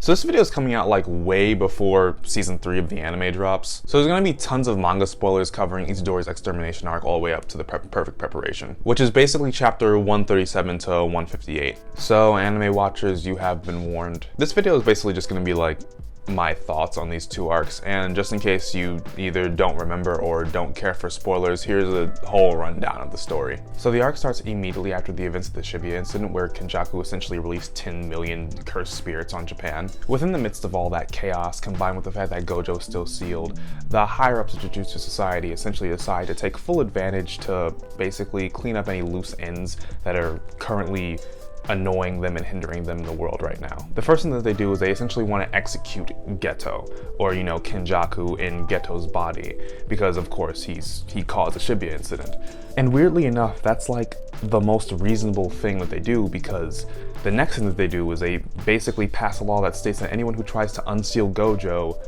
So this video is coming out like way before season 3 of the anime drops. So there's gonna be tons of manga spoilers covering Itadori's Extermination arc all the way up to the perfect preparation, which is basically chapter 137 to 158. So anime watchers, you have been warned. This video is basically just gonna be like my thoughts on these two arcs, and just in case you either don't remember or don't care for spoilers, here's a whole rundown of the story. So the arc starts immediately after the events of the Shibuya incident, where Kenjaku essentially released 10 million cursed spirits on Japan. Within the midst of all that chaos, combined with the fact that Gojo is still sealed, the higher-ups of Jujutsu Society essentially decide to take full advantage to basically clean up any loose ends that are currently annoying them and hindering them in the world right now. The first thing that they do is they essentially want to execute Geto, or Kenjaku in Geto's body, because of course he caused the Shibuya incident. And weirdly enough, that's like the most reasonable thing that they do, because the next thing that they do is they basically pass a law that states that anyone who tries to unseal Gojo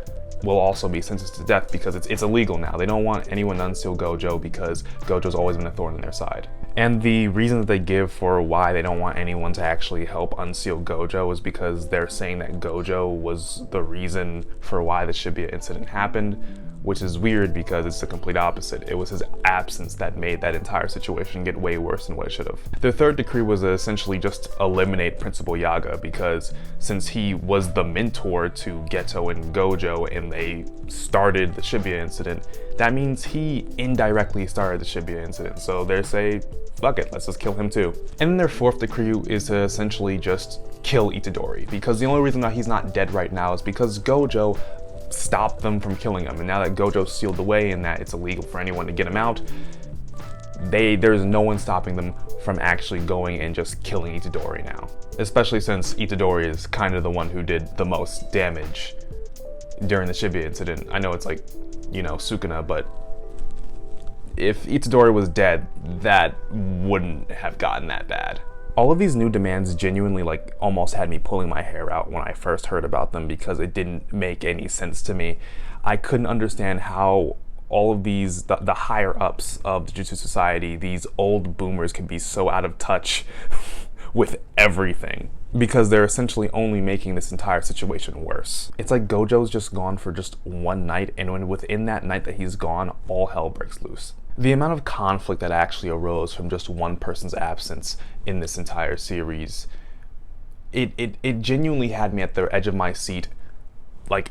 will also be sentenced to death, because it's illegal now. They don't want anyone to unseal Gojo because Gojo's always been a thorn in their side. And the reason that they give for why they don't want anyone to actually help unseal Gojo is because they're saying that Gojo was the reason for why the Shibuya incident happened, which is weird because it's the complete opposite. It was his absence that made that entire situation get way worse than what it should have. Their third decree was to essentially just eliminate Principal Yaga, because since he was the mentor to Geto and Gojo and they started the Shibuya incident, that means he indirectly started the Shibuya incident. So they say, fuck it, let's just kill him too. And then their fourth decree is to essentially just kill Itadori, because the only reason that he's not dead right now is because Gojo stopped them from killing him. And now that Gojo's sealed away and that it's illegal for anyone to get him out, there's no one stopping them from actually going and just killing Itadori now. Especially since Itadori is kind of the one who did the most damage during the Shibuya incident. I know it's like, Sukuna, but if Itadori was dead, that wouldn't have gotten that bad. All of these new demands genuinely almost had me pulling my hair out when I first heard about them, because it didn't make any sense to me. I couldn't understand how all of these, the higher ups of the Jujutsu Society, these old boomers, can be so out of touch with everything, because they're essentially only making this entire situation worse. It's like Gojo's just gone for just one night, and within that night that he's gone, all hell breaks loose. The amount of conflict that actually arose from just one person's absence in this entire series, it genuinely had me at the edge of my seat,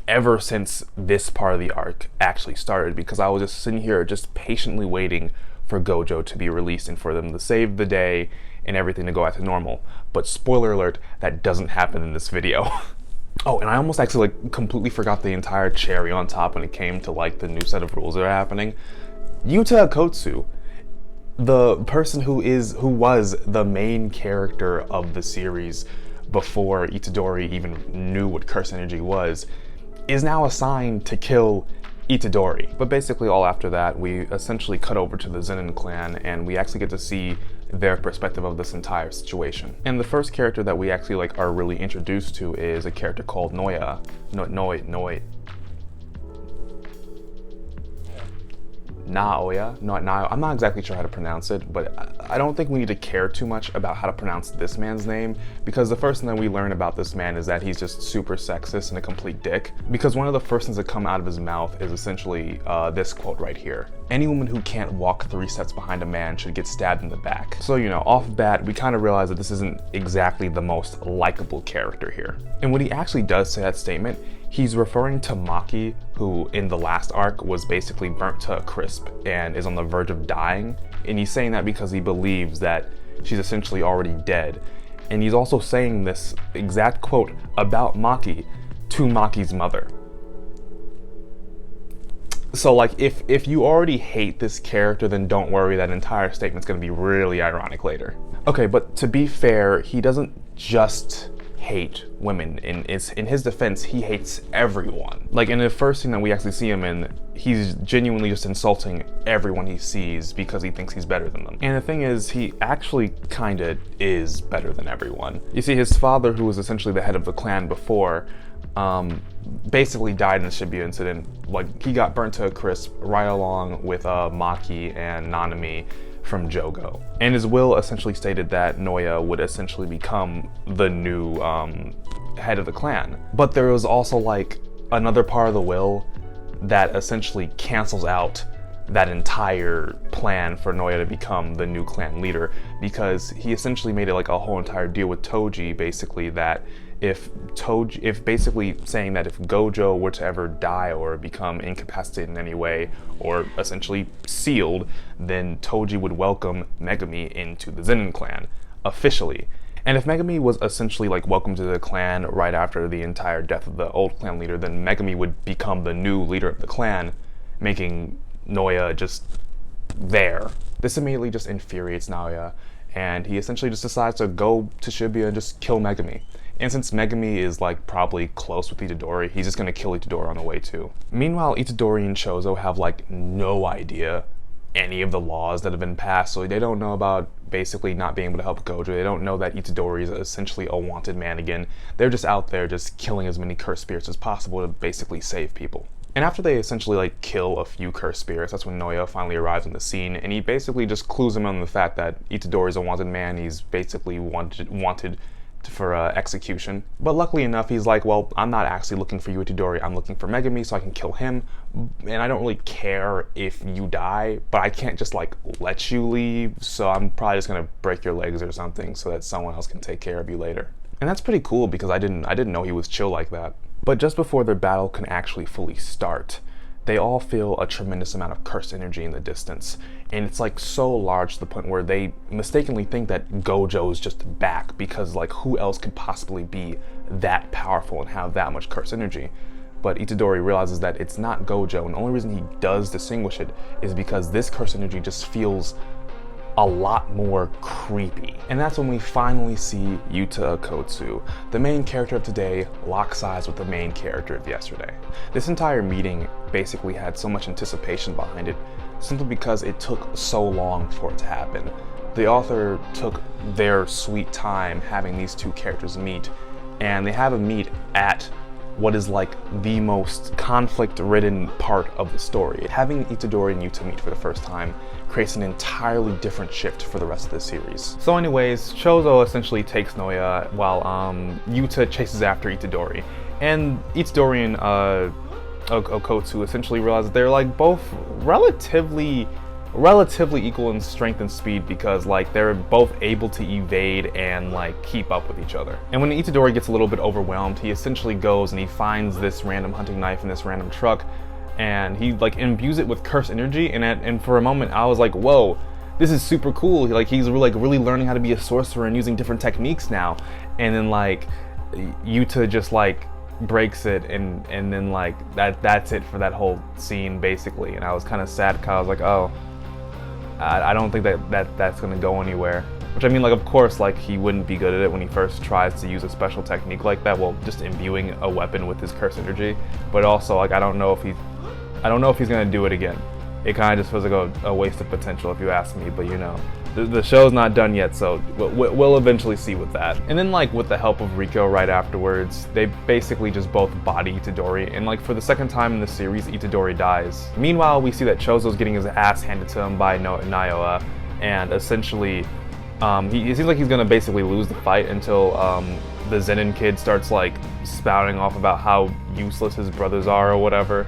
ever since this part of the arc actually started, because I was just sitting here just patiently waiting for Gojo to be released and for them to save the day and everything to go back to normal. But spoiler alert, that doesn't happen in this video. Oh, and I almost actually completely forgot the entire cherry on top when it came to the new set of rules that are happening. Yuta Kotsu, the person who was the main character of the series before Itadori even knew what curse energy was, is now assigned to kill Itadori. But basically all after that, we essentially cut over to the Zenin clan, and we actually get to see their perspective of this entire situation. And the first character that we actually are really introduced to is a character called Naoya. I'm not exactly sure how to pronounce it, but I don't think we need to care too much about how to pronounce this man's name, because the first thing that we learn about this man is that he's just super sexist and a complete dick, because one of the first things that come out of his mouth is essentially this quote right here: "Any woman who can't walk 3 steps behind a man should get stabbed in the back." So, off bat, we kind of realize that this isn't exactly the most likable character here. And when he actually does say that statement, he's referring to Maki, who in the last arc was basically burnt to a crisp and is on the verge of dying. And he's saying that because he believes that she's essentially already dead. And he's also saying this exact quote about Maki to Maki's mother. So if you already hate this character, then don't worry, that entire statement's gonna be really ironic later. Okay, but to be fair, he doesn't just hate women. In his defense, he hates everyone. In the first scene that we actually see him in, he's genuinely just insulting everyone he sees because he thinks he's better than them. And the thing is, he actually kinda is better than everyone. You see, his father, who was essentially the head of the clan before, basically died in the Shibuya incident. He got burnt to a crisp right along with Maki and Nanami from Jogo. And his will essentially stated that Naoya would essentially become the new head of the clan. But there was also like another part of the will that essentially cancels out that entire plan for Noya to become the new clan leader, because he essentially made it like a whole entire deal with Toji, basically that if basically saying that if Gojo were to ever die or become incapacitated in any way or essentially sealed, then Toji would welcome Megumi into the Zenin clan officially. And if Megumi was essentially like welcomed to the clan right after the entire death of the old clan leader, then Megumi would become the new leader of the clan, making Noya just there. This immediately just infuriates Naoya, and he essentially just decides to go to Shibuya and just kill Megumi. And since Megumi is like probably close with Itadori, he's just gonna kill Itadori on the way too. Meanwhile, Itadori and Chozo have like no idea any of the laws that have been passed, so they don't know about basically not being able to help Gojo. They don't know that Itadori is essentially a wanted man again. They're just out there just killing as many cursed spirits as possible to basically save people. And after they essentially like kill a few cursed spirits, that's when Noya finally arrives on the scene, and he basically just clues him on the fact that Itadori is a wanted man. He's basically wanted for execution. But luckily enough, he's like, well, I'm not actually looking for you, Itadori. I'm looking for Megumi so I can kill him. And I don't really care if you die, but I can't just like let you leave. So I'm probably just gonna break your legs or something so that someone else can take care of you later. And that's pretty cool because I didn't know he was chill like that. But just before their battle can actually fully start, they all feel a tremendous amount of cursed energy in the distance. And it's like so large to the point where they mistakenly think that Gojo's just back, because like who else could possibly be that powerful and have that much cursed energy? But Itadori realizes that it's not Gojo, and the only reason he does distinguish it is because this cursed energy just feels a lot more creepy. And that's when we finally see Yuta Okkotsu, the main character of today, locks eyes with the main character of yesterday. This entire meeting basically had so much anticipation behind it, simply because it took so long for it to happen. The author took their sweet time having these two characters meet, and they have a meet at what is like the most conflict-ridden part of the story. Having Itadori and Yuta meet for the first time creates an entirely different shift for the rest of the series. So anyways, Chozo essentially takes Noya while Yuta chases after Itadori. And Itadori and Okkotsu essentially realize that they're like both relatively equal in strength and speed, because like they're both able to evade and like keep up with each other. And when Itadori gets a little bit overwhelmed, he essentially goes and he finds this random hunting knife in this random truck, and he like imbues it with cursed energy. And for a moment I was like, whoa, this is super cool. Like he's really learning how to be a sorcerer and using different techniques now. And then like Yuta just like breaks it, and then like that's it for that whole scene basically. And I was kind of sad because I was like, oh, I don't think that's gonna go anywhere. Which I mean, like, of course, like he wouldn't be good at it when he first tries to use a special technique like that, well, just imbuing a weapon with his curse energy. But also, like, I don't know if he's gonna do it again. It kind of just feels like a waste of potential, if you ask me. But you know, the show's not done yet, so we'll eventually see with that. And then, like, with the help of Riko right afterwards, they basically just both body Itadori, and like for the second time in the series, Itadori dies. Meanwhile, we see that Chozo's getting his ass handed to him by Naoya, and essentially, it seems like he's gonna basically lose the fight until the Zenin kid starts like spouting off about how useless his brothers are or whatever.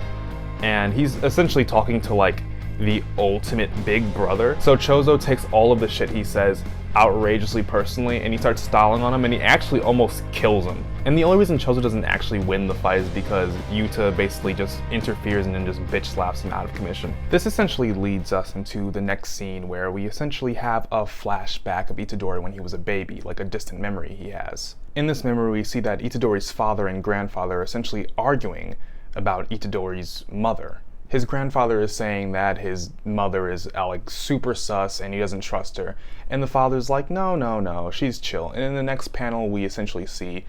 And he's essentially talking to like the ultimate big brother. So Chozo takes all of the shit he says outrageously personally, and he starts stalling on him, and he actually almost kills him. And the only reason Chozo doesn't actually win the fight is because Yuta basically just interferes and then just bitch slaps him out of commission. This essentially leads us into the next scene, where we essentially have a flashback of Itadori when he was a baby, like a distant memory he has. In this memory, we see that Itadori's father and grandfather are essentially arguing about Itadori's mother. His grandfather is saying that his mother is like super sus and he doesn't trust her. And the father's like, no, she's chill. And in the next panel, we essentially see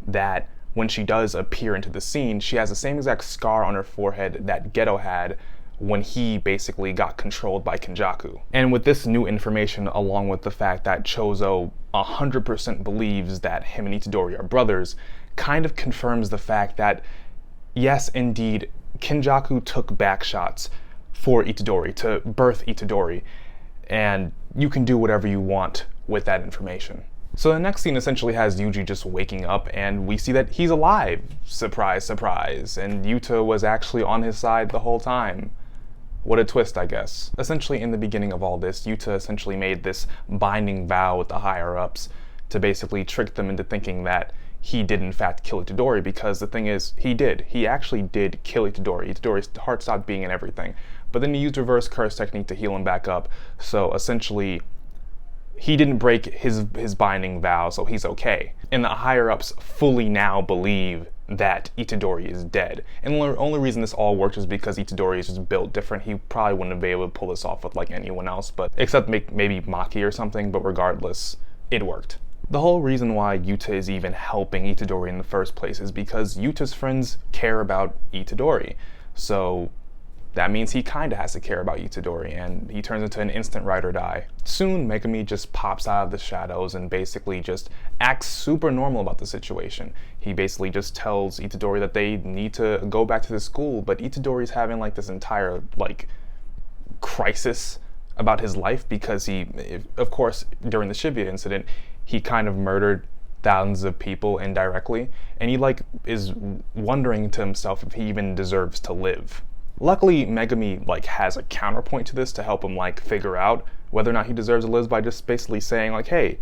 that when she does appear into the scene, she has the same exact scar on her forehead that Geto had when he basically got controlled by Kenjaku. And with this new information, along with the fact that Chozo 100% believes that him and Itadori are brothers, kind of confirms the fact that yes, indeed, Kenjaku took back shots for Itadori, to birth Itadori, and you can do whatever you want with that information. So the next scene essentially has Yuji just waking up, and we see that he's alive. Surprise, surprise. And Yuta was actually on his side the whole time. What a twist, I guess. Essentially, in the beginning of all this, Yuta essentially made this binding vow with the higher-ups to basically trick them into thinking that he did in fact kill Itadori, because the thing is, he did. He actually did kill Itadori. Itadori's heart stopped beating and everything. But then he used reverse curse technique to heal him back up. So essentially, he didn't break his binding vow, so he's okay. And the higher-ups fully now believe that Itadori is dead. And the only reason this all worked is because Itadori is just built different. He probably wouldn't be able to pull this off with like anyone else, but except maybe Maki or something, but regardless, it worked. The whole reason why Yuta is even helping Itadori in the first place is because Yuta's friends care about Itadori. So that means he kinda has to care about Itadori, and he turns into an instant ride or die. Soon, Megumi just pops out of the shadows and basically just acts super normal about the situation. He basically just tells Itadori that they need to go back to the school, but Itadori's having like this entire like crisis about his life because of course, during the Shibuya incident, he kind of murdered thousands of people indirectly, and he like is wondering to himself if he even deserves to live. Luckily, Megumi like has a counterpoint to this to help him like figure out whether or not he deserves to live by just basically saying like, hey,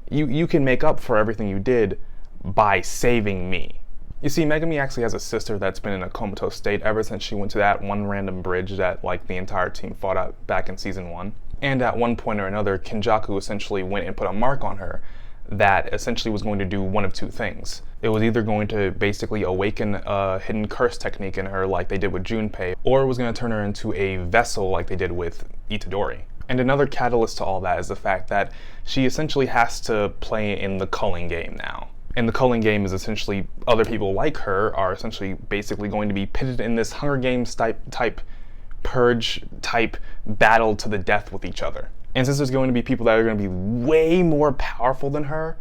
you can make up for everything you did by saving me. You see, Megumi actually has a sister that's been in a comatose state ever since she went to that one random bridge that like the entire team fought out back in season 1. And at one point or another, Kenjaku essentially went and put a mark on her that essentially was going to do one of two things. It was either going to basically awaken a hidden curse technique in her like they did with Junpei, or it was going to turn her into a vessel like they did with Itadori. And another catalyst to all that is the fact that she essentially has to play in the Culling game now. And the Culling game is essentially other people like her are essentially basically going to be pitted in this Hunger Games type purge type battle to the death with each other. And since there's going to be people that are going to be way more powerful than her,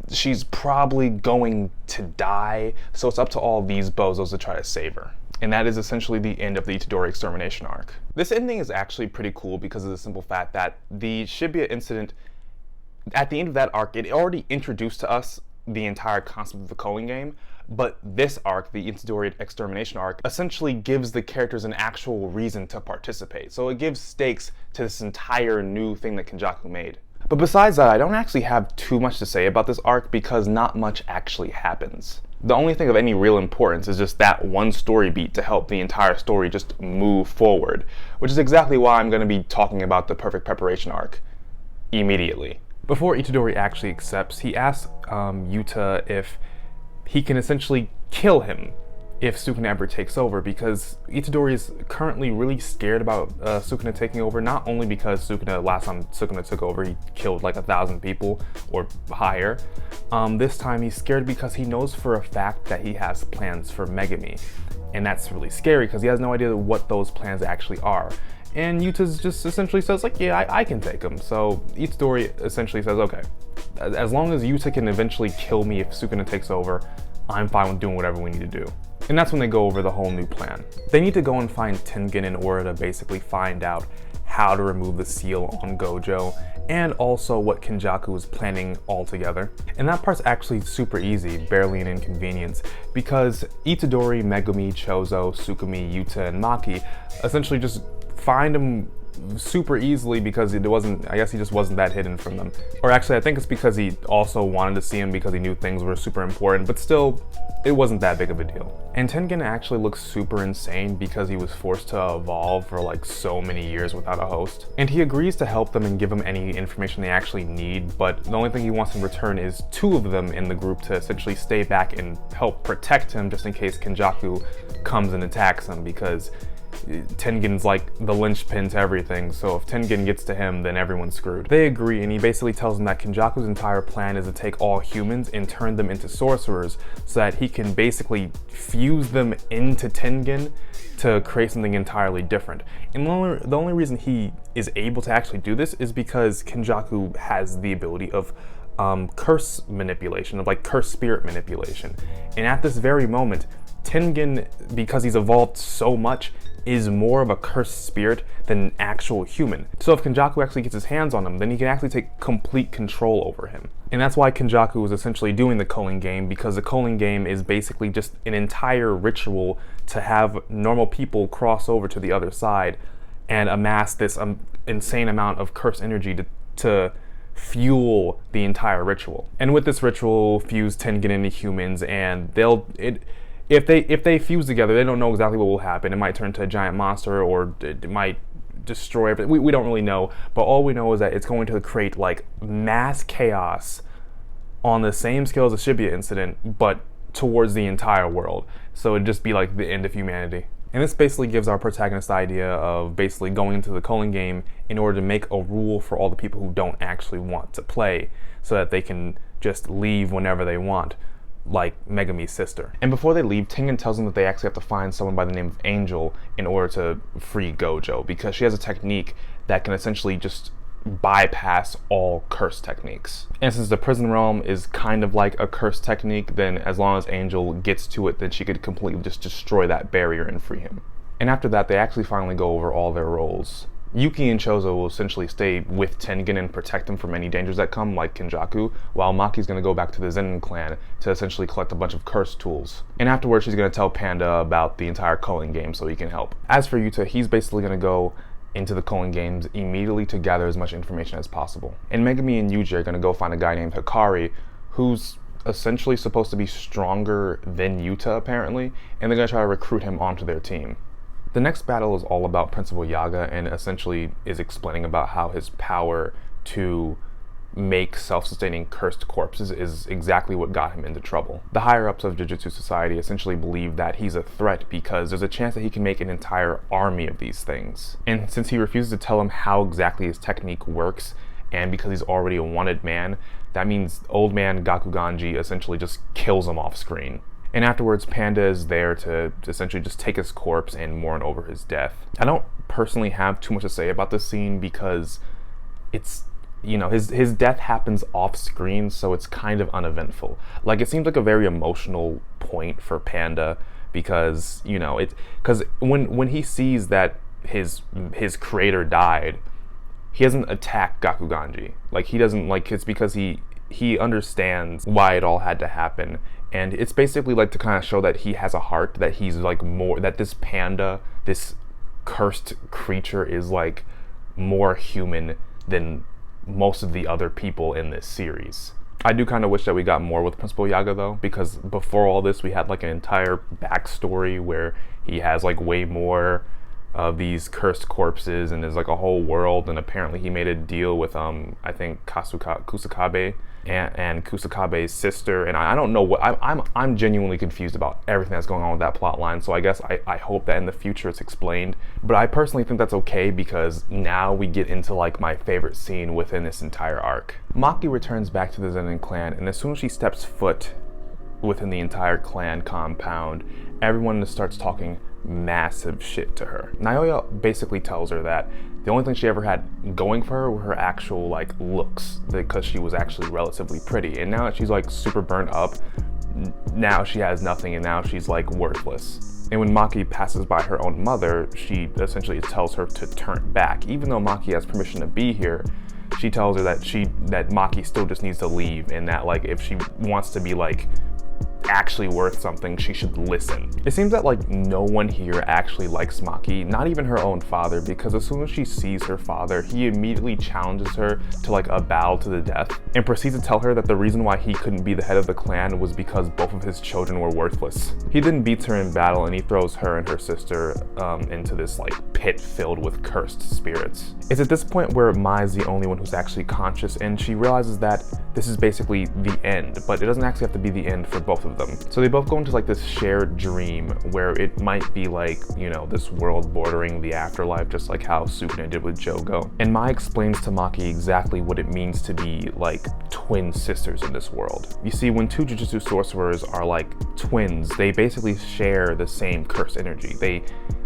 she's probably going to die. So it's up to all these bozos to try to save her. And that is essentially the end of the Itadori Extermination arc. This ending is actually pretty cool because of the simple fact that the Shibuya incident, at the end of that arc, it already introduced to us the entire concept of the Culling game, but this arc, the Itadori Extermination arc, essentially gives the characters an actual reason to participate. So it gives stakes to this entire new thing that Kenjaku made. But besides that, I don't actually have too much to say about this arc because not much actually happens. The only thing of any real importance is just that one story beat to help the entire story just move forward, which is exactly why I'm going to be talking about the Perfect Preparation arc immediately. Before Itadori actually accepts, he asks Yuta if he can essentially kill him if Sukuna ever takes over, because Itadori is currently really scared about Sukuna taking over, not only because last time Sukuna took over, he killed like 1,000 people or higher. This time he's scared because he knows for a fact that he has plans for Megumi, and that's really scary because he has no idea what those plans actually are. And Yuta just essentially says like, yeah, I can take him. So Itadori essentially says, okay, as long as Yuta can eventually kill me if Sukuna takes over, I'm fine with doing whatever we need to do. And that's when they go over the whole new plan. They need to go and find Tengen in order to basically find out how to remove the seal on Gojo, and also what Kenjaku is planning altogether. And that part's actually super easy, barely an inconvenience, because Itadori, Megumi, Chozo, Tsukumi, Yuta, and Maki essentially just find him super easily because I guess he just wasn't that hidden from them. Or actually, I think it's because he also wanted to see him because he knew things were super important, but still, it wasn't that big of a deal. And Tengen actually looks super insane because he was forced to evolve for like so many years without a host. And he agrees to help them and give them any information they actually need, but the only thing he wants in return is 2 of them in the group to essentially stay back and help protect him just in case Kenjaku comes and attacks him, because Tengen's like the linchpin to everything, so if Tengen gets to him, then everyone's screwed. They agree, and he basically tells them that Kenjaku's entire plan is to take all humans and turn them into sorcerers so that he can basically fuse them into Tengen to create something entirely different. And the only reason he is able to actually do this is because Kenjaku has the ability of curse manipulation, of like curse spirit manipulation. And at this very moment, Tengen, because he's evolved so much, is more of a cursed spirit than an actual human. So if Kenjaku actually gets his hands on him, then he can actually take complete control over him. And that's why Kenjaku is essentially doing the Culling game, because the Culling game is basically just an entire ritual to have normal people cross over to the other side and amass this insane amount of cursed energy to fuel the entire ritual. And with this ritual, fuse Tengen into humans, and if they fuse together, they don't know exactly what will happen. It might turn into a giant monster, or it might destroy everything. We don't really know, but all we know is that it's going to create like mass chaos on the same scale as the Shibuya incident, but towards the entire world. So it'd just be like the end of humanity. And this basically gives our protagonist the idea of basically going into the Culling game in order to make a rule for all the people who don't actually want to play, so that they can just leave whenever they want, like Megumi's sister. And before they leave, Tengen tells them that they actually have to find someone by the name of Angel in order to free Gojo, because she has a technique that can essentially just bypass all curse techniques. And since the prison realm is kind of like a curse technique, then as long as Angel gets to it, then she could completely just destroy that barrier and free him. And after that, they actually finally go over all their roles. Yuki and Chozo will essentially stay with Tengen and protect him from any dangers that come, like Kenjaku, while Maki's going to go back to the Zenin clan to essentially collect a bunch of curse tools. And afterwards, she's going to tell Panda about the entire Culling game so he can help. As for Yuta, he's basically going to go into the Culling games immediately to gather as much information as possible. And Megumi and Yuji are going to go find a guy named Hakari, who's essentially supposed to be stronger than Yuta apparently, and they're going to try to recruit him onto their team. The next battle is all about Principal Yaga, and essentially is explaining about how his power to make self-sustaining cursed corpses is exactly what got him into trouble. The higher-ups of Jujutsu Society essentially believe that he's a threat because there's a chance that he can make an entire army of these things. And since he refuses to tell them how exactly his technique works, and because he's already a wanted man, that means old man Gakuganji essentially just kills him off screen. And afterwards, Panda is there to essentially just take his corpse and mourn over his death. I don't personally have too much to say about this scene because it's, you know, his death happens off screen, so it's kind of uneventful. Like, it seems like a very emotional point for Panda because, you know, because when he sees that his creator died, he doesn't attack Gakuganji. Like, he doesn't, like, it's because he understands why it all had to happen. And it's basically like to kind of show that he has a heart, that he's like more, that this panda, this cursed creature is like more human than most of the other people in this series. I do kind of wish that we got more with Principal Yaga though, because before all this we had like an entire backstory where he has like way more of these cursed corpses and there's like a whole world, and apparently he made a deal with I think Kusakabe and Kusakabe's sister, and I don't know what, I'm genuinely confused about everything that's going on with that plot line, so I guess I hope that in the future it's explained. But I personally think that's okay because now we get into like my favorite scene within this entire arc. Maki returns back to the Zenin clan, and as soon as she steps foot within the entire clan compound, everyone starts talking massive shit to her. Naoya basically tells her that the only thing she ever had going for her were her actual like looks, because she was actually relatively pretty, and now that she's like super burnt up, now she has nothing and now she's like worthless. And when Maki passes by her own mother, she essentially tells her to turn back. Even though Maki has permission to be here, she tells her that Maki still just needs to leave, and that like if she wants to be like actually worth something, she should listen. It seems that like no one here actually likes Maki, not even her own father, because as soon as she sees her father, he immediately challenges her to like a battle to the death and proceeds to tell her that the reason why he couldn't be the head of the clan was because both of his children were worthless. He then beats her in battle, and he throws her and her sister into this like pit filled with cursed spirits. It's at this point where Mai is the only one who's actually conscious, and she realizes that this is basically the end, but it doesn't actually have to be the end for both of them. So they both go into like this shared dream where it might be like, you know, this world bordering the afterlife, just like how Sukuna did with Jogo. And Mai explains to Maki exactly what it means to be like twin sisters in this world. You see, when two Jujutsu sorcerers are like twins, they basically share the same cursed energy.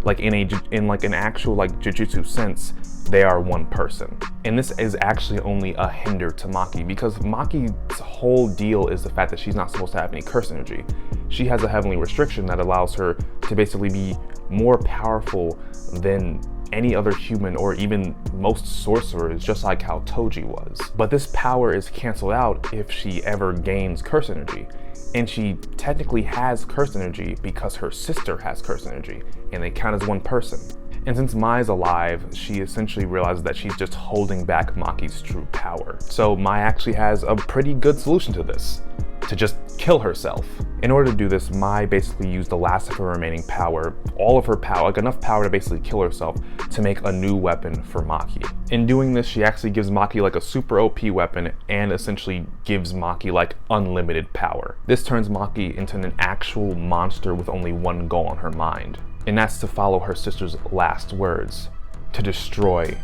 Like in like an actual like Jujutsu sense, they are one person. And this is actually only a hinder to Maki, because Maki's whole deal is the fact that she's not supposed to have any curse energy. She has a heavenly restriction that allows her to basically be more powerful than any other human or even most sorcerers, just like how Toji was. But this power is canceled out if she ever gains curse energy. And she technically has curse energy because her sister has curse energy, and they count as one person. And since Mai's alive, she essentially realizes that she's just holding back Maki's true power. So Mai actually has a pretty good solution to this: to just kill herself. In order to do this, Mai basically used the last of her remaining power, all of her power, like enough power to basically kill herself, to make a new weapon for Maki. In doing this, she actually gives Maki like a super OP weapon and essentially gives Maki like unlimited power. This turns Maki into an actual monster with only one goal on her mind, and that's to follow her sister's last words: to destroy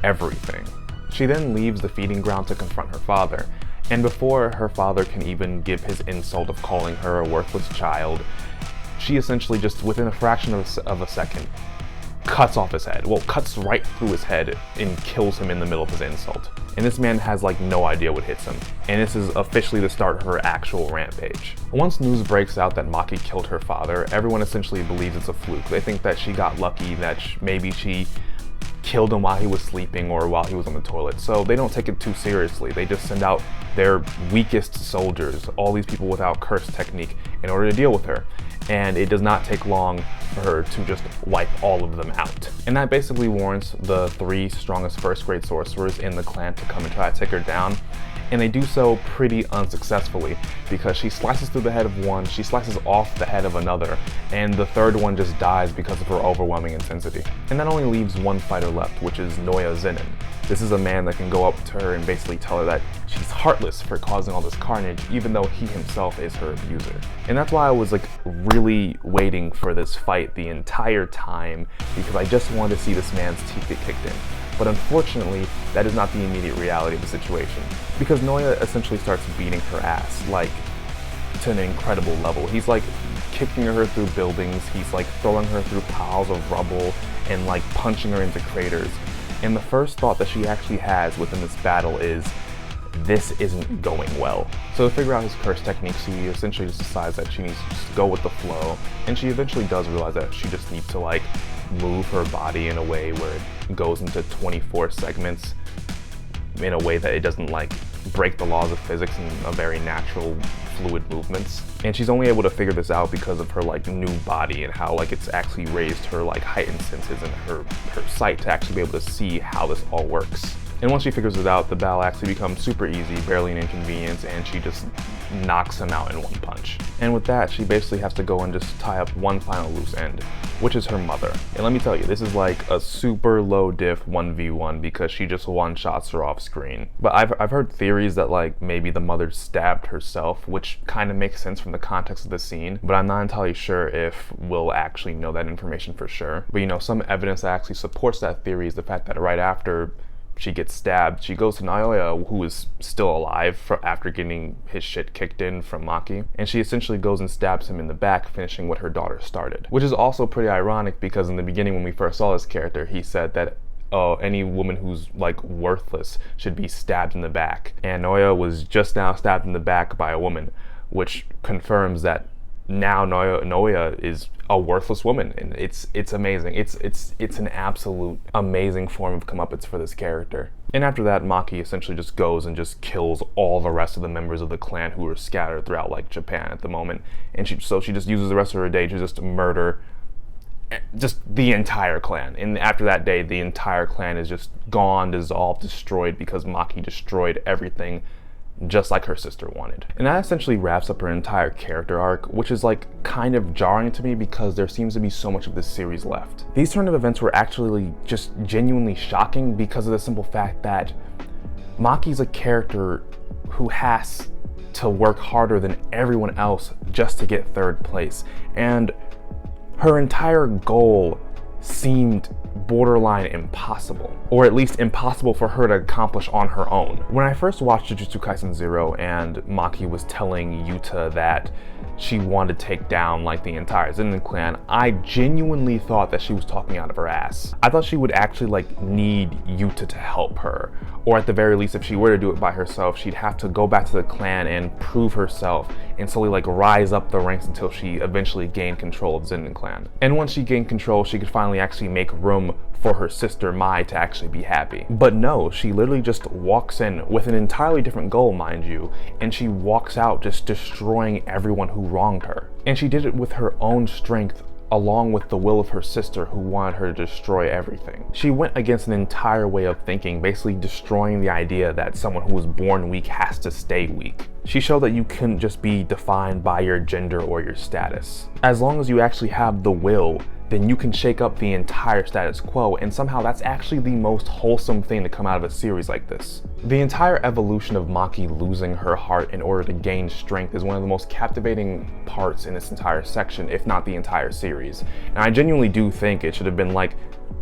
everything. She then leaves the feeding ground to confront her father, and before her father can even give his insult of calling her a worthless child, she essentially just within a fraction of a second cuts off his head. Well, cuts right through his head and kills him in the middle of his insult. And this man has like no idea what hits him. And this is officially the start of her actual rampage. Once news breaks out that Maki killed her father, everyone essentially believes it's a fluke. They think that she got lucky, that maybe she killed him while he was sleeping or while he was on the toilet. So they don't take it too seriously. They just send out their weakest soldiers, all these people without curse technique, in order to deal with her. And it does not take long for her to just wipe all of them out. And that basically warrants the 3 strongest first grade sorcerers in the clan to come and try to take her down. And they do so pretty unsuccessfully, because she slices through the head of one, she slices off the head of another, and the third one just dies because of her overwhelming intensity. And that only leaves one fighter left, which is Noya Zenin. This is a man that can go up to her and basically tell her that she's heartless for causing all this carnage, even though he himself is her abuser. And that's why I was like really waiting for this fight the entire time, because I just wanted to see this man's teeth get kicked in. But unfortunately, that is not the immediate reality of the situation, because Noya essentially starts beating her ass, like, to an incredible level. He's like kicking her through buildings, he's like throwing her through piles of rubble, and like punching her into craters. And the first thought that she actually has within this battle is, this isn't going well. So to figure out his curse techniques, she essentially just decides that she needs to just go with the flow, and she eventually does realize that she just needs to like move her body in a way where it goes into 24 segments in a way that it doesn't like break the laws of physics and a very natural fluid movements. And she's only able to figure this out because of her like new body and how like it's actually raised her like heightened senses and her sight to actually be able to see how this all works. And once she figures it out, the battle actually becomes super easy, barely an inconvenience, and she just knocks him out in one punch. And with that, she basically has to go and just tie up one final loose end, which is her mother. And let me tell you, this is like a super low diff 1v1 because she just one-shots her off screen. But I've heard theories that like maybe the mother stabbed herself, which kind of makes sense from the context of the scene, but I'm not entirely sure if we'll actually know that information for sure. But you know, some evidence that actually supports that theory is the fact that right after she gets stabbed, she goes to Naoya, who is still alive after getting his shit kicked in from Maki, and she essentially goes and stabs him in the back, finishing what her daughter started. Which is also pretty ironic because in the beginning when we first saw this character, he said that any woman who's like worthless should be stabbed in the back. And Naoya was just now stabbed in the back by a woman, which confirms that now Naoya is a worthless woman, and it's amazing. It's an absolute amazing form of comeuppance for this character. And after that, Maki essentially just goes and just kills all the rest of the members of the clan who are scattered throughout like Japan at the moment. And she just uses the rest of her day to just murder just the entire clan. And after that day, the entire clan is just gone, dissolved, destroyed, because Maki destroyed everything just like her sister wanted. And that essentially wraps up her entire character arc, which is like kind of jarring to me because there seems to be so much of this series left. These turn of events were actually just genuinely shocking because of the simple fact that Maki's a character who has to work harder than everyone else just to get third place. And her entire goal seemed borderline impossible, or at least impossible for her to accomplish on her own. When I first watched Jujutsu Kaisen 0 and Maki was telling Yuta that she wanted to take down like the entire Zennin clan, I genuinely thought that she was talking out of her ass. I thought she would actually like need Yuta to help her, or at the very least, if she were to do it by herself, she'd have to go back to the clan and prove herself and slowly like rise up the ranks until she eventually gained control of Zennin clan. And once she gained control, she could finally actually make room for her sister Mai to actually be happy. But no, she literally just walks in with an entirely different goal, mind you, and she walks out just destroying everyone who wronged her. And she did it with her own strength, along with the will of her sister who wanted her to destroy everything. She went against an entire way of thinking, basically destroying the idea that someone who was born weak has to stay weak. She showed that you couldn't just be defined by your gender or your status. As long as you actually have the will, then you can shake up the entire status quo, and somehow that's actually the most wholesome thing to come out of a series like this. The entire evolution of Maki losing her heart in order to gain strength is one of the most captivating parts in this entire section, if not the entire series. And I genuinely do think it should have been like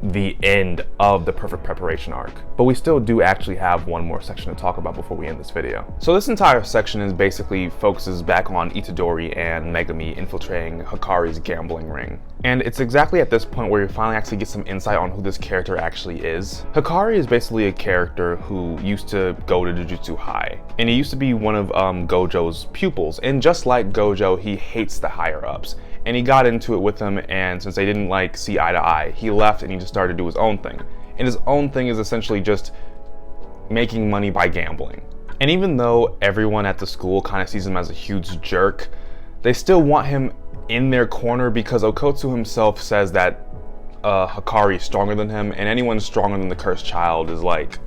the end of the perfect preparation arc. But we still do actually have one more section to talk about before we end this video. So this entire section is basically focuses back on Itadori and Megumi infiltrating Hakari's gambling ring. And it's exactly at this point where you finally actually get some insight on who this character actually is. Hakari is basically a character who used to go to Jujutsu High, and he used to be one of Gojo's pupils, and just like Gojo, he hates the higher ups. And he got into it with them, and since they didn't like see eye to eye, he left and he just started to do his own thing. And his own thing is essentially just making money by gambling. And even though everyone at the school kind of sees him as a huge jerk, they still want him in their corner because Okotsu himself says that Hakari is stronger than him, and anyone stronger than the cursed child is like,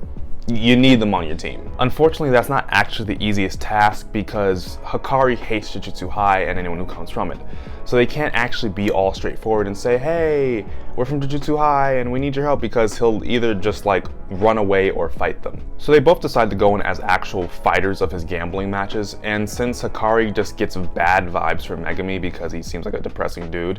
you need them on your team. Unfortunately, that's not actually the easiest task because Hakari hates Jujutsu High and anyone who comes from it. So they can't actually be all straightforward and say, hey, we're from Jujutsu High and we need your help, because he'll either just like run away or fight them. So they both decide to go in as actual fighters of his gambling matches, and since Hakari just gets bad vibes from Megumi because he seems like a depressing dude,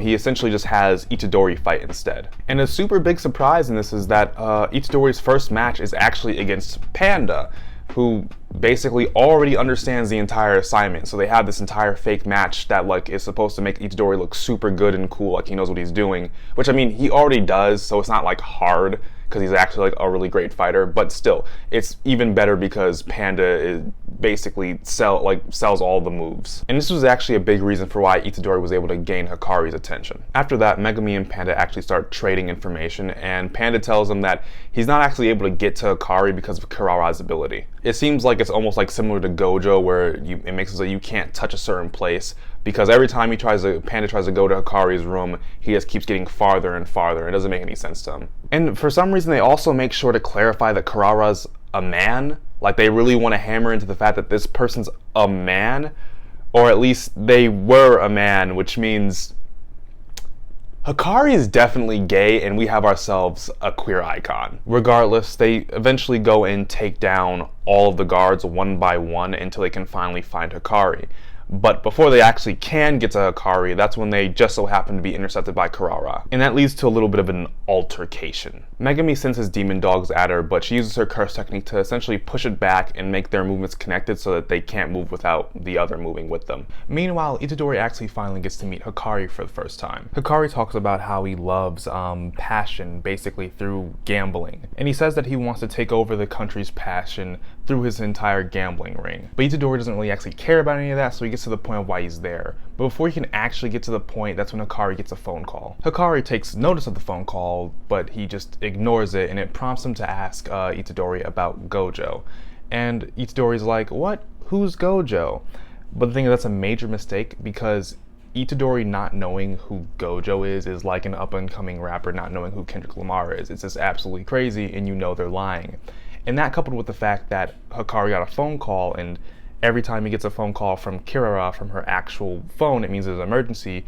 he essentially just has Itadori fight instead. And a super big surprise in this is that Itadori's first match is actually against Panda, who basically already understands the entire assignment. So they have this entire fake match that like is supposed to make Itadori look super good and cool, like he knows what he's doing, which I mean he already does, so it's not like hard because he's actually like a really great fighter, but still it's even better because Panda basically sells all the moves. And this was actually a big reason for why Itadori was able to gain Hakari's attention. After that, Megumi and Panda actually start trading information, and Panda tells him that he's not actually able to get to Hakari because of Kurara's ability. It seems like it's almost like similar to Gojo, where it makes it so you can't touch a certain place, because every time Panda tries to go to Hakari's room, he just keeps getting farther and farther. It doesn't make any sense to him. And for some reason, they also make sure to clarify that Kurara's a man. Like they really want to hammer into the fact that this person's a man, or at least they were a man, which means Hakari is definitely gay and we have ourselves a queer icon. Regardless, they eventually go and take down all of the guards one by one until they can finally find Hakari. But before they actually can get to Hakari, that's when they just so happen to be intercepted by Kurara. And that leads to a little bit of an altercation. Megumi sends his demon dogs at her, but she uses her curse technique to essentially push it back and make their movements connected so that they can't move without the other moving with them. Meanwhile, Itadori actually finally gets to meet Hakari for the first time. Hakari talks about how he loves passion basically through gambling. And he says that he wants to take over the country's passion through his entire gambling ring. But Itadori doesn't really actually care about any of that, so he gets to the point of why he's there. But before he can actually get to the point, that's when Hakari gets a phone call. Hakari takes notice of the phone call, but he just ignores it, and it prompts him to ask Itadori about Gojo. And Itadori's like, what? Who's Gojo? But the thing is, that's a major mistake, because Itadori not knowing who Gojo is like an up-and-coming rapper not knowing who Kendrick Lamar is. It's just absolutely crazy, and you know they're lying. And that, coupled with the fact that Hakari got a phone call, and every time he gets a phone call from Kurara from her actual phone, it means there's an emergency.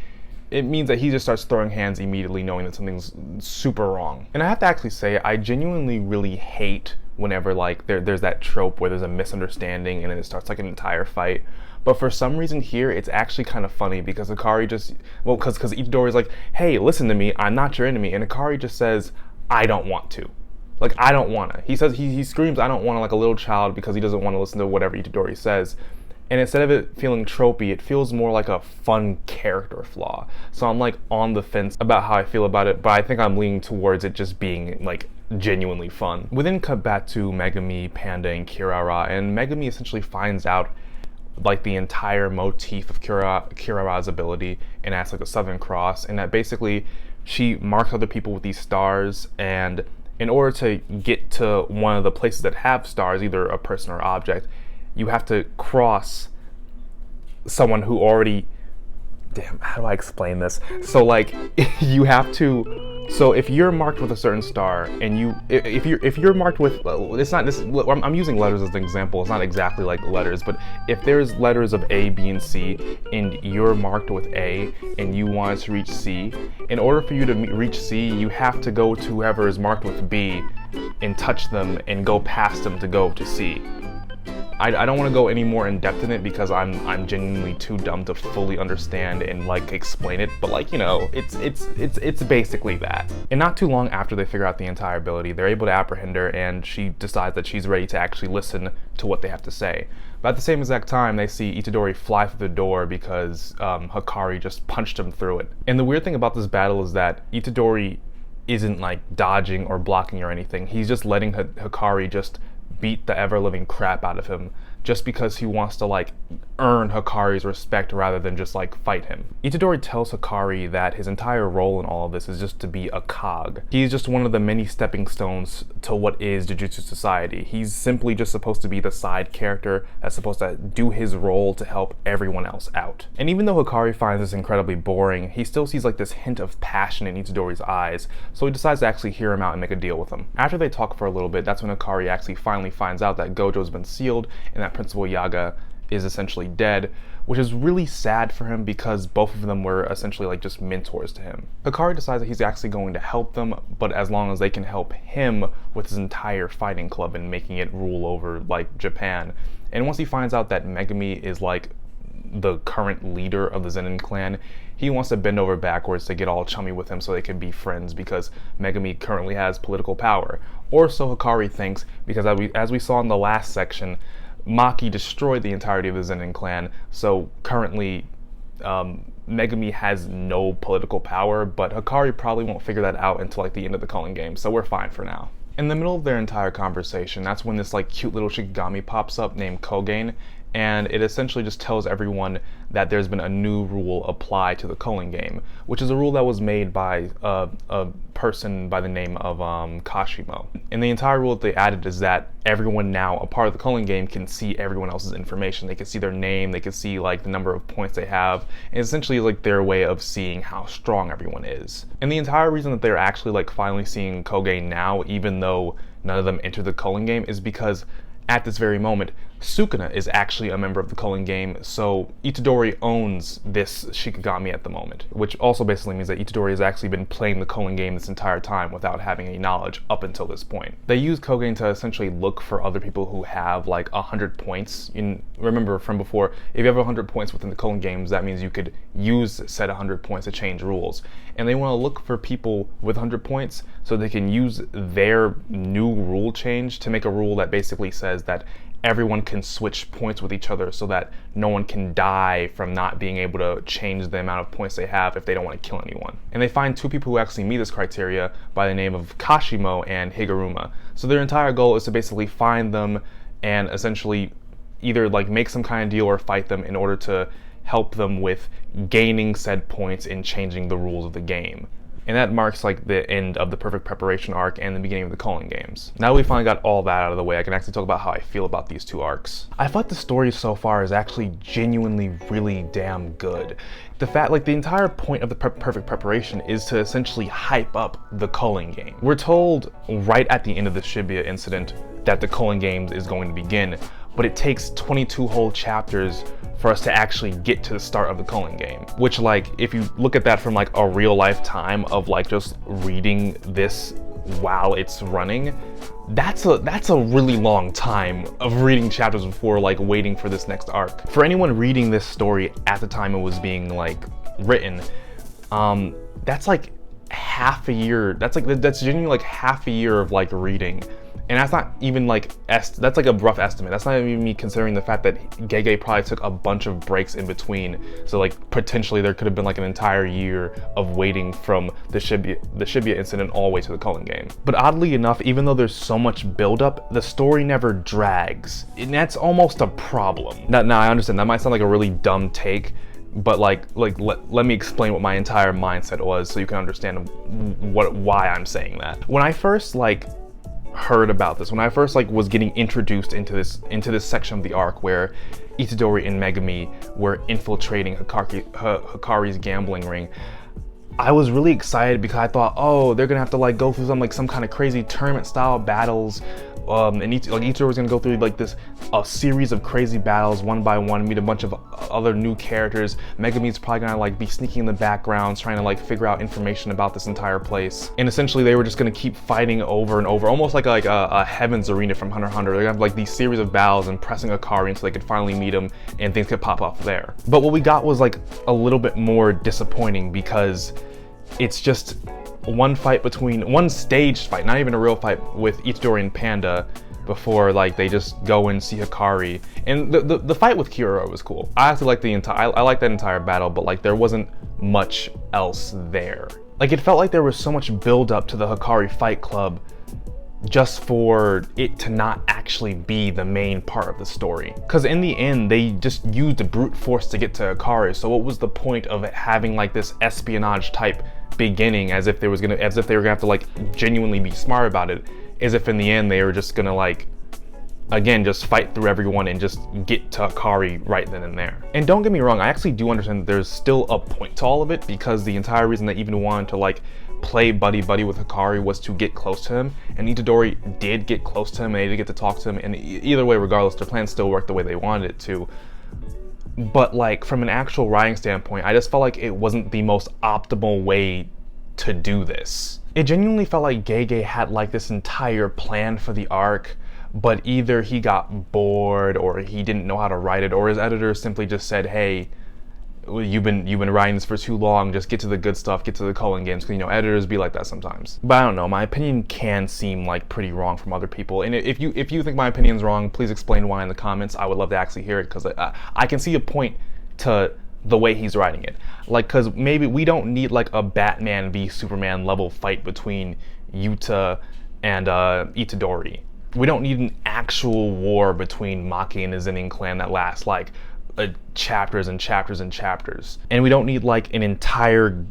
It means that he just starts throwing hands immediately, knowing that something's super wrong. And I have to actually say, I genuinely really hate whenever like there's that trope where there's a misunderstanding and then it starts like an entire fight. But for some reason here, it's actually kind of funny because Hakari because Itadori is like, hey, listen to me, I'm not your enemy. And Hakari just says, I don't want to. Like, I don't want to. He says, he screams, I don't want to, like a little child, because he doesn't want to listen to whatever Itadori says. And instead of it feeling tropey, it feels more like a fun character flaw. So I'm like on the fence about how I feel about it, but I think I'm leaning towards it just being like genuinely fun. We then cut back to Megumi, Panda, and Kirara, and Megumi essentially finds out like the entire motif of Kirara's ability and asks like the Southern Cross, and that basically she marks other people with these stars, and in order to get to one of the places that have stars, either a person or object, you have to cross someone who already, damn, how do I explain this? So like you have to, so if you're marked with a certain star and if you're marked with, it's not this, I'm using letters as an example, it's not exactly like letters, but if there's letters of A, B, and C and you're marked with A and you want to reach C, in order for you to reach C, you have to go to whoever is marked with B and touch them and go past them to go to C. I don't want to go any more in depth in it because I'm genuinely too dumb to fully understand and like explain it, but like, you know, it's basically that. And not too long after they figure out the entire ability, they're able to apprehend her, and she decides that she's ready to actually listen to what they have to say. But at the same exact time, they see Itadori fly through the door because Hakari just punched him through it. And the weird thing about this battle is that Itadori isn't like dodging or blocking or anything. He's just letting Hakari just beat the ever-living crap out of him just because he wants to like earn Hakari's respect rather than just like fight him. Itadori tells Hakari that his entire role in all of this is just to be a cog. He's just one of the many stepping stones to what is Jujutsu society. He's simply just supposed to be the side character that's supposed to do his role to help everyone else out. And even though Hakari finds this incredibly boring, he still sees like this hint of passion in Itadori's eyes, so he decides to actually hear him out and make a deal with him. After they talk for a little bit, that's when Hakari actually finally finds out that Gojo's been sealed and that Principal Yaga is essentially dead, which is really sad for him because both of them were essentially like just mentors to him. Hakari decides that he's actually going to help them, but as long as they can help him with his entire fighting club and making it rule over like Japan. And once he finds out that Megumi is like the current leader of the Zenin clan, he wants to bend over backwards to get all chummy with him so they can be friends because Megumi currently has political power. Or so Hakari thinks, because as we saw in the last section, Maki destroyed the entirety of the Zenin clan, so currently Megumi has no political power, but Hakari probably won't figure that out until like the end of the Culling game, so we're fine for now. In the middle of their entire conversation, that's when this like cute little Shikigami pops up named Kogen, and it essentially just tells everyone that there's been a new rule applied to the Culling game, which is a rule that was made by a person by the name of Kashimo. And the entire rule that they added is that everyone now, a part of the Culling game, can see everyone else's information. They can see their name, they can see like the number of points they have, and essentially like their way of seeing how strong everyone is. And the entire reason that they're actually like finally seeing Kogen now, even though none of them entered the Culling game, is because at this very moment, Sukuna is actually a member of the Culling game, so Itadori owns this Shikigami at the moment, which also basically means that Itadori has actually been playing the Culling game this entire time without having any knowledge up until this point. They use Kogen to essentially look for other people who have like 100 points. Remember from before, if you have 100 points within the Culling games, that means you could use said 100 points to change rules. And they want to look for people with 100 points so they can use their new rule change to make a rule that basically says that everyone can switch points with each other so that no one can die from not being able to change the amount of points they have if they don't want to kill anyone. And they find two people who actually meet this criteria by the name of Kashimo and Higuruma. So their entire goal is to basically find them and essentially either like make some kind of deal or fight them in order to help them with gaining said points and changing the rules of the game. And that marks like the end of the Perfect Preparation arc and the beginning of the Culling games. Now that we finally got all that out of the way, I can actually talk about how I feel about these two arcs. I thought the story so far is actually genuinely really damn good. The fact, like the entire point of the Perfect Preparation is to essentially hype up the Culling game. We're told right at the end of the Shibuya incident that the Culling games is going to begin, but it takes 22 whole chapters for us to actually get to the start of the Culling game. Which like, if you look at that from like a real life time of like just reading this while it's running, that's a really long time of reading chapters before like waiting for this next arc. For anyone reading this story at the time it was being like written, that's like half a year. That's genuinely like half a year of like reading. And that's not even like, that's like a rough estimate. That's not even me considering the fact that Gege probably took a bunch of breaks in between. So like potentially there could have been like an entire year of waiting from the Shibuya incident all the way to the Culling game. But oddly enough, even though there's so much buildup, the story never drags. And that's almost a problem. Now I understand that might sound like a really dumb take, but let me explain what my entire mindset was so you can understand why I'm saying that. When I first heard about this, when I first was getting introduced into this section of the arc where Itadori and Megami were infiltrating Hakari's gambling ring, I was really excited because I thought, oh, they're gonna have to go through some kind of crazy tournament style battles, and Itadori was gonna go through a series of crazy battles one by one, meet a bunch of other new characters. Megami's probably gonna be sneaking in the background, trying to figure out information about this entire place. And essentially they were just gonna keep fighting over and over, almost like a Heaven's Arena from Hunter x Hunter. They're gonna have these series of battles and pressing Hakari until they could finally meet him and things could pop off there. But what we got was a little bit more disappointing because it's just one staged fight, not even a real fight, with Itadori and Panda before they just go and see Hakari. And the fight with Kira was cool. I actually like I like that entire battle, but there wasn't much else there. It felt like there was so much build up to the Hakari Fight Club just for it to not actually be the main part of the story. Because in the end, they just used the brute force to get to Hakari, so what was the point of it having this espionage type beginning, as if they were gonna have to genuinely be smart about it, as if in the end they were just gonna again just fight through everyone and just get to Hakari right then and there. And don't get me wrong, I actually do understand that there's still a point to all of it, because the entire reason they even wanted to play buddy-buddy with Hakari was to get close to him, and Itadori did get close to him and they did get to talk to him, and either way, regardless, their plan still worked the way they wanted it to. But from an actual writing standpoint, I just felt like it wasn't the most optimal way to do this. It genuinely felt like Gege had this entire plan for the arc, but either he got bored or he didn't know how to write it, or his editor simply just said, hey, you've been writing this for too long, just get to the good stuff, get to the Culling games, because editors be like that sometimes. But I don't know, my opinion can seem pretty wrong from other people, and if you think my opinion's wrong, please explain why in the comments. I would love to actually hear it, because I can see a point to the way he's writing it. Because maybe we don't need a Batman v Superman level fight between Yuta and Itadori. We don't need an actual war between Maki and the Zenin clan that lasts chapters and chapters and chapters. And we don't need an entire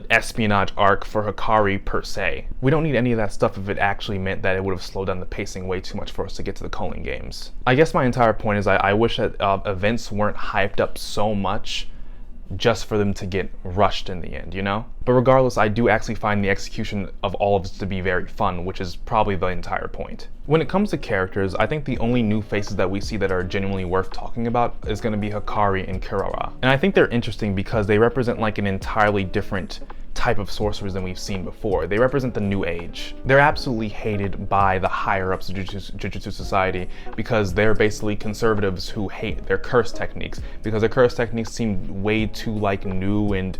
espionage arc for Hakari per se. We don't need any of that stuff if it actually meant that it would have slowed down the pacing way too much for us to get to the Culling games. I guess my entire point is I wish that events weren't hyped up so much just for them to get rushed in the end, But regardless, I do actually find the execution of all of this to be very fun, which is probably the entire point. When it comes to characters, I think the only new faces that we see that are genuinely worth talking about is going to be Hakari and Kirara. And I think they're interesting because they represent an entirely different type of sorcerers than we've seen before. They represent the new age. They're absolutely hated by the higher ups of Jujutsu society because they're basically conservatives who hate their curse techniques, because their curse techniques seem way too new, and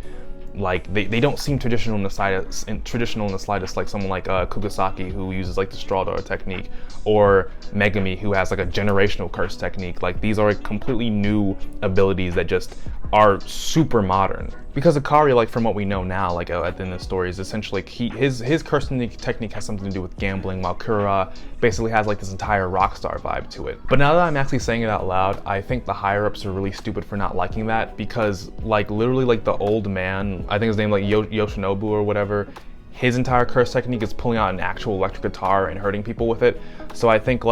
they don't seem traditional in the slightest, like someone like Kugasaki, who uses the straw dollar technique, or Megami, who has a generational curse technique. These are completely new abilities that just are super modern. Because Hakari, from what we know now, at the end of the story, is essentially his curse technique has something to do with gambling, while Kura basically has this entire rockstar vibe to it. But now that I'm actually saying it out loud, I think the higher ups are really stupid for not liking that, because literally the old man, I think his name Yoshinobu or whatever, his entire curse technique is pulling out an actual electric guitar and hurting people with it. So I think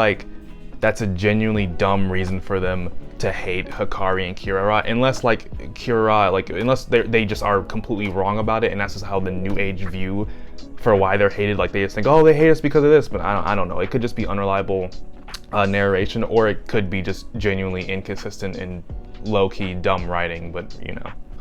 that's a genuinely dumb reason for them to hate Hakari and Kirara, unless unless they just are completely wrong about it, and that's just how the new age view for why they're hated. They just think, oh, they hate us because of this, but I don't know. It could just be unreliable narration, or it could be just genuinely inconsistent and low-key dumb writing, but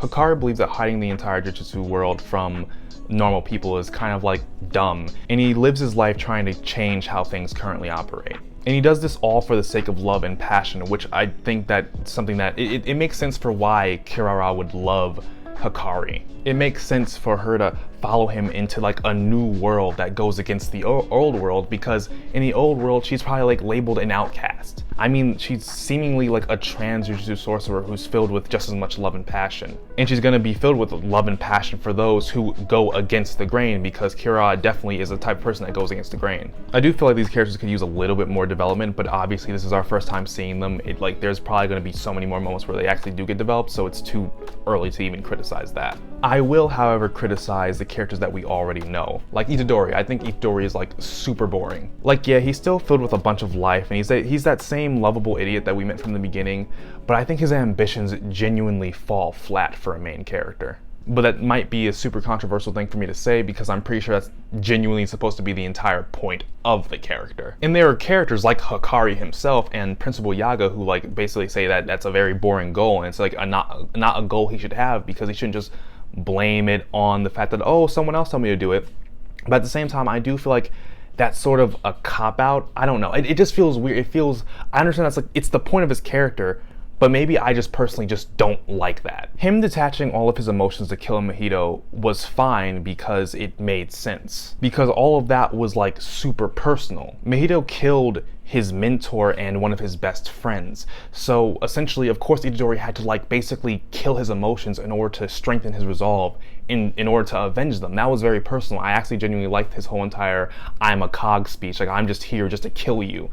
Hakari believes that hiding the entire Jujutsu world from normal people is kind of like dumb, and he lives his life trying to change how things currently operate. And he does this all for the sake of love and passion, which I think that's something that it makes sense for why Kirara would love Hakari. It makes sense for her to follow him into like a new world that goes against the old world, because in the old world she's probably like labeled an outcast. I mean, she's seemingly like a trans Jujutsu sorcerer who's filled with just as much love and passion. And she's gonna be filled with love and passion for those who go against the grain, because Kira definitely is the type of person that goes against the grain. I do feel like these characters could use a little bit more development, but obviously this is our first time seeing them. There's probably gonna be so many more moments where they actually do get developed, so it's too early to even criticize that. I will, however, criticize the characters that we already know. Like Itadori, I think Itadori is like super boring. Like, yeah, he's still filled with a bunch of life, and he's that same lovable idiot that we met from the beginning, but I think his ambitions genuinely fall flat for a main character. But that might be a super controversial thing for me to say, because I'm pretty sure that's genuinely supposed to be the entire point of the character. And there are characters like Hakari himself and Principal Yaga who like basically say that that's a very boring goal, and it's like not a goal he should have, because he shouldn't just blame it on the fact that, oh, someone else told me to do it. But at the same time, I do feel like that's sort of a cop-out. I don't know. It just feels weird. I understand that's like, it's the point of his character, but maybe I just personally just don't like that. Him detaching all of his emotions to kill Mahito was fine because it made sense. Because all of that was like super personal. Mahito killed his mentor and one of his best friends. So essentially, of course, Itadori had to like basically kill his emotions in order to strengthen his resolve in order to avenge them. That was very personal. I actually genuinely liked his whole entire "I'm a cog" speech. Like, I'm just here just to kill you.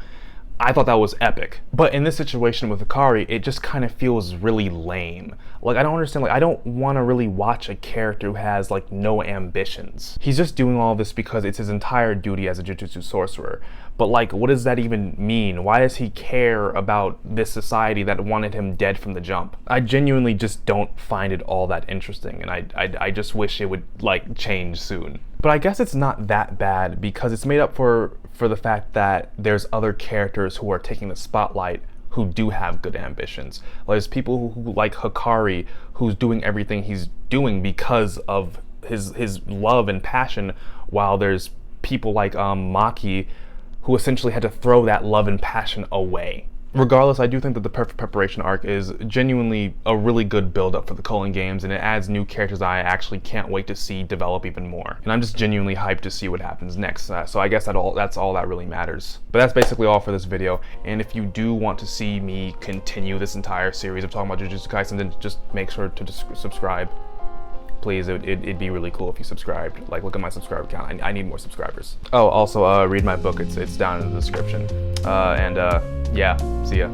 I thought that was epic. But in this situation with Hakari, it just kind of feels really lame. Like, I don't understand, like, I don't want to really watch a character who has, like, no ambitions. He's just doing all this because it's his entire duty as a Jujutsu sorcerer. But, like, what does that even mean? Why does he care about this society that wanted him dead from the jump? I genuinely just don't find it all that interesting, and I just wish it would, like, change soon. But I guess it's not that bad, because it's made up for the fact that there's other characters who are taking the spotlight who do have good ambitions. Like, there's people who like Hakari, who's doing everything he's doing because of his love and passion, while there's people like Maki, who essentially had to throw that love and passion away. Regardless, I do think that the Perfect Preparation arc is genuinely a really good build-up for the Culling games, and it adds new characters that I actually can't wait to see develop even more. And I'm just genuinely hyped to see what happens next, so I guess that's all that really matters. But that's basically all for this video, and if you do want to see me continue this entire series of talking about Jujutsu Kaisen, then just make sure to subscribe. Please, it'd be really cool if you subscribed. Like, look at my subscriber count. I need more subscribers. Oh, also, read my book. It's down in the description. Yeah, see ya.